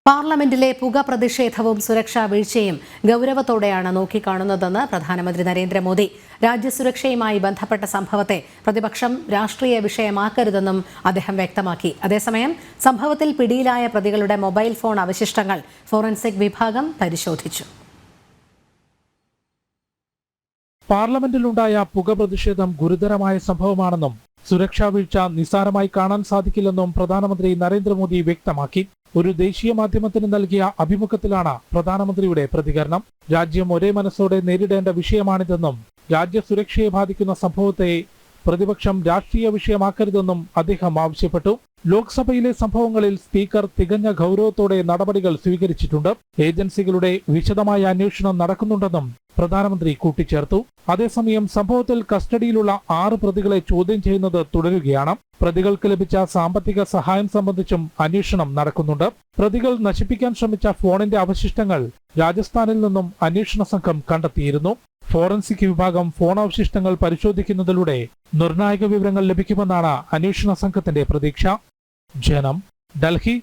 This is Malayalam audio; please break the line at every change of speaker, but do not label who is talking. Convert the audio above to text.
പാർലമെന്റിലെ പുക പ്രതിഷേധവും സുരക്ഷാ വീഴ്ചയും ഗൌരവത്തോടെയാണ് നോക്കിക്കാണുന്നതെന്ന് പ്രധാനമന്ത്രി നരേന്ദ്രമോദി. രാജ്യസുരക്ഷയുമായി ബന്ധപ്പെട്ട സംഭവത്തെ പ്രതിപക്ഷം രാഷ്ട്രീയ വിഷയമാക്കരുതെന്നും അദ്ദേഹം വ്യക്തമാക്കി. അതേസമയം സംഭവത്തിൽ പിടിയിലായ പ്രതികളുടെ മൊബൈൽ ഫോൺ അവശിഷ്ടങ്ങൾ ഫോറൻസിക് വിഭാഗം പരിശോധിച്ചു.
പാർലമെന്റിലുണ്ടായ പുക പ്രതിഷേധം ഗുരുതരമായ സംഭവമാണെന്നും സുരക്ഷാ വീഴ്ച നിസ്സാരമായി കാണാൻ സാധിക്കില്ലെന്നും പ്രധാനമന്ത്രി നരേന്ദ്രമോദി വ്യക്തമാക്കി. ഒരു ദേശീയ മാധ്യമത്തിന് നൽകിയ അഭിമുഖത്തിലാണ് പ്രധാനമന്ത്രിയുടെ പ്രതികരണം. രാജ്യം ഒരേ മനസ്സോടെ നേരിടേണ്ട വിഷയമാണിതെന്നും രാജ്യസുരക്ഷയെ ബാധിക്കുന്ന സംഭവത്തെ പ്രതിപക്ഷം രാഷ്ട്രീയ വിഷയമാക്കരുതെന്നും അദ്ദേഹം ആവശ്യപ്പെട്ടു. ലോക്സഭയിലെ സംഭവങ്ങളിൽ സ്പീക്കർ തികഞ്ഞ ഗൌരവത്തോടെ നടപടികൾ സ്വീകരിച്ചിട്ടുണ്ട്. ഏജൻസികളുടെ വിശദമായ അന്വേഷണം നടക്കുന്നുണ്ടെന്നും പ്രധാനമന്ത്രി കൂട്ടിച്ചേർത്തു. അതേസമയം സംഭവത്തിൽ കസ്റ്റഡിയിലുള്ള 6 പ്രതികളെ ചോദ്യം ചെയ്യുന്നത് തുടരുകയാണ്. പ്രതികൾക്ക് ലഭിച്ച സാമ്പത്തിക സഹായം സംബന്ധിച്ചും അന്വേഷണം നടക്കുന്നുണ്ട്. പ്രതികൾ നശിപ്പിക്കാൻ ശ്രമിച്ച ഫോണിന്റെ അവശിഷ്ടങ്ങൾ രാജസ്ഥാനിൽ നിന്നും അന്വേഷണ സംഘം കണ്ടെത്തിയിരുന്നു. ഫോറൻസിക് വിഭാഗം ഫോൺ അവശിഷ്ടങ്ങൾ പരിശോധിക്കുന്നതിലൂടെ നിർണായക വിവരങ്ങൾ ലഭിക്കുമെന്നാണ് അന്വേഷണ സംഘത്തിന്റെ പ്രതീക്ഷ. ജനം, ഡൽഹി.